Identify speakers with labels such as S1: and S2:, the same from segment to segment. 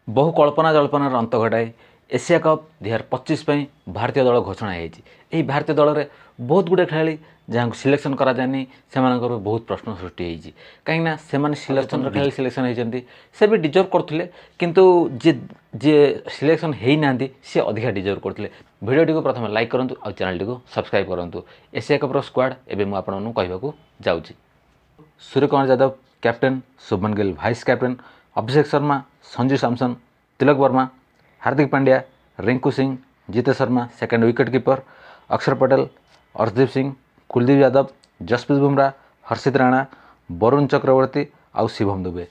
S1: बहु कल्पना जल्पनार अंत घटाई एशिया कप 2025 भारतीय दल घोषणा होती। भारतीय दल में बहुत गुड़े खेला जहाँ सिलेक्शन कराଯାनी से बहुत प्रश्न सृष्टि होती कहीं से सिलेक्शन खेला सिलेक्शन होती से भी डिजर्व करते किंतु जी जी सिलेक्शन होना सी अधिका डिजर्व करते। भिडियो को प्रथम लाइक करूँ और चैनल को सब्सक्राइब करूँ। एशिया कप्र स्क्वाड एवं मुझे कहूँ जाऊँगी Surya Kumar Yadav captain, Shubman Gill vice captain, Abhishek Sharma, Sanju Samson, Tilak Varma, Hardik Pandya, Rinku Singh, Jitesh Sharma second wicket keeper, Axar Patel, Arshdeep Singh, Kuldeep Yadav, Jasprit Bumrah, हर्षित राणा, वरुण चक्रवर्ती आउ शिवम दुबे।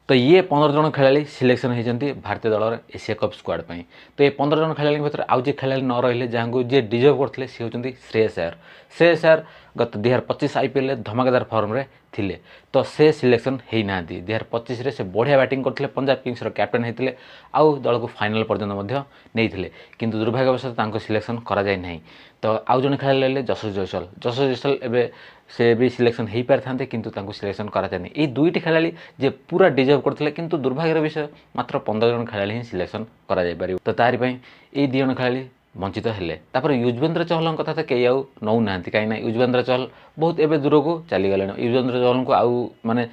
S1: तो ये 15 जन खेलाड़ी सिलेक्शन होती भारतीय दल एशिया कप स्क्वाड पर। तो ये 15 जन खेलाड़ी भर आउ जे खेलाड़ी न रही जहाँ जी डिजर्व करते सी होती श्रेयस अय्यर। श्रेयस अय्यर गत 2025 आईपीएल धमाकेदार फॉर्म रे थिले तो से सिलेक्शन होना 2025 से बढ़िया बैटिंग करते पंजाब किंग्स कैप्टेन होते आउ दल को फाइनल पर्यंत नहीं किंतु दुर्भाग्यवश सिलेक्शन कराई ना। तो आउ जन खेलाड़ी रही जसप्रीत जयसवाल। जसप्रीत जयसवाल एवं से भी सिलेक्शन हो पारि था किंतु सिलेक्शन कराଯାनी। ये दुईटी खेलाड़ी जे पूरा डिजर्व करते किंतु दुर्भाग्यर विषय मात्र 15 जन खेलाड़ी ही सिलेक्शन कर। तो तारि ये 2 जन खेलाड़ी वंचित हेले। युजवेंद्र चहल कथा तो कई आउ नौना कहीं युजवेंद्र चहल बहुत एवं दूर को चलीगले। युजवेंद्र चहल को आउ माने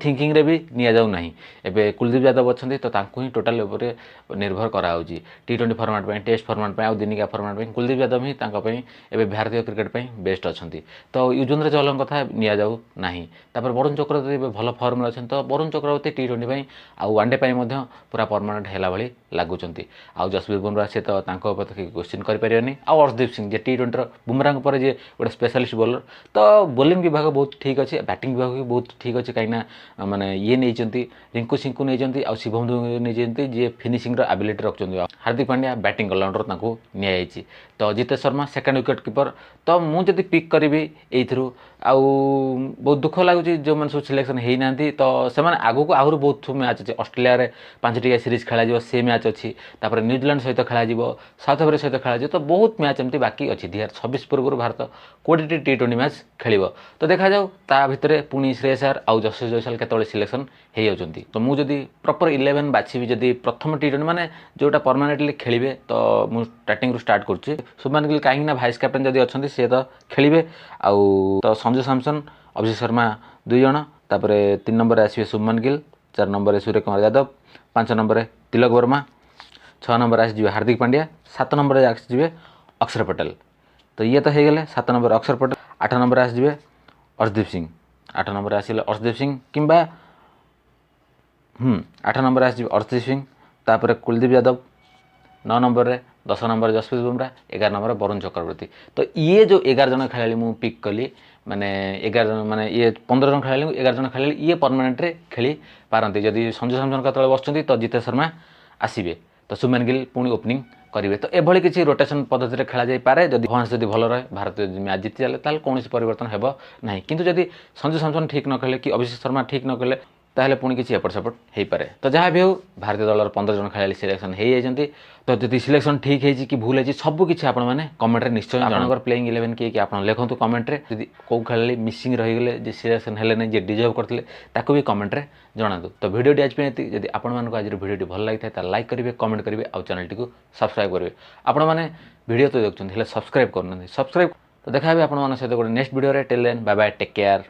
S1: थिंकिंग रे भी नि जाऊ ना। एवं कुलदीप यादव अच्छा तो ही टोटाल निर्भर कराऊँ T20 फर्माट टेस्ट फर्माट आउ दिनिका फर्माट कुलदीप यादव ही एवं भारतीय क्रिकेट बेस्ट अच्छा। तो युजवेंद्र चहल कथा नि जाऊ ना। वरुण चक्रवर्ती भल फर्म अच्छे तो वरुण चक्रवर्ती T20 आउ वनडे पूरा परमानेंट है भाई लगुच। आउ जसप्रीत बुमराह से तो क्वेश्चन करें। आउ अर्शदीप सिंह जे T20 बुमराह पर जे गोटे स्पेशलिस्ट बोलर तो बोलिंग विभाग बहुत ठीक अच्छे, बैटिंग विभाग भी बहुत ठीक अच्छे कहीं माने ये नहीं रिंकू सिंह को नहीं आउ शिवम दुबे नहीं जी finishing ability रखुच्च। Hardik Pandya batting all-rounder नि। तो Jitesh Sharma second wicket keeper. तो मुझे पिक करी एथरू आउ बहुत दुख लगुच जो मैंने सब सिलेक्शन होना तो से आगू को आहरी बहुत मैच अच्छे। ऑस्ट्रेलिया रे 5टी सीरीज खेल से मैच अच्छी न्यूजीलैंड सहित खेल साउथ अफ्रीका सहित खेल तो बहुत मैच एमती बाकी अच्छी। 2026 पूर्व भारत 20टी T20 मैच खेल तो देखा जाऊ ता भितर पुणी श्रेयस अय्यर आउ जसप्रीत जयसवाल केतବେଳେ सिलेक्शन हो जाती। तो मुझे प्रॉपर 11 बाछी जदि प्रथम T20 माने जोटा परमानेंटली खेलिए तो मुझे स्टार्टिंग स्टार्ट करुच्ची। शुभमन गिल कहीं वाइस कैप्टेन जदि अच्छा सी तो खेलिए आउ तो संजू सैमसन, अभिषेक शर्मा 2 जन। तापर 3 नंबर आसवे शुभमन गिल, 4 नंबर सूर्य Kumar Yadav, 5 number Tilak Varma, 6 number आसवे Hardik Pandya, 7 number आसवे अक्षर पटेल। तो ये तो हो 7 नंबर अक्षर पटेल, 8 नंबर आसवे अर्शदीप सिंह, 8 नंबर आसले अर्शदीप सिंह किंबा 8 नंबर आसवे अर्शदीप सिंह। तापर Kuldeep Yadav 9 number 10 number Jasprit Bumrah, 11 number Varun Chakravarthy. तो ये जो 11 जन खेलाड़ी मुझे पिक कली माने 11 जन माने ये 15 जन खेलाड़ी 11 जन खेलाड़ी ये परमानेंट रे खेली पारती। जदि संजू सैमसन केतବେଳେ बसुँच तो जीतेश शर्मा आसवे तो शुभमन गिल पुणी ओपनिंग करेंगे। तो एभली किसी रोटेशन पद्धति खेल जापे जब परफॉर्मेंस जब भल रहे भारत मैच जीति जाए ताल कौन परिवर्तन हो ना। किंतु जदि संजू सैमसन ठीक न खेले कि अभिषेक शर्मा ठीक न खेले ताहले पुणी किसी एपट सेपट हो पारे। तो जहाँ भी हो भारतीय दल 15 जन खेलाड़ी सिलेक्शन हो जाती। तो जब सिलेक्शन ठीक है कि भूल है सबकि आपण मैंने कमेंट रे निश्चय आपंकर प्लेइंग 11 किए आप लिखु कमेंट रे। जब कौ खेलाड़ी मिसिंग रहीगले जे सिलेक्शन है नहीं जे डिजर्व करते ताकू भी कमेंट रे जनातु। तो वीडियो आज जब आपको आज वीडियो भल लगी था लाइक करेंगे, कमेंट करेंगे और चैनल को सब्सक्राइब करेंगे। आपण मैंने वीडियो तो देखते सब्सक्राइब करना सब्सक्राइब। तो देखा आप सहित गोटे next video till then bye bye take care.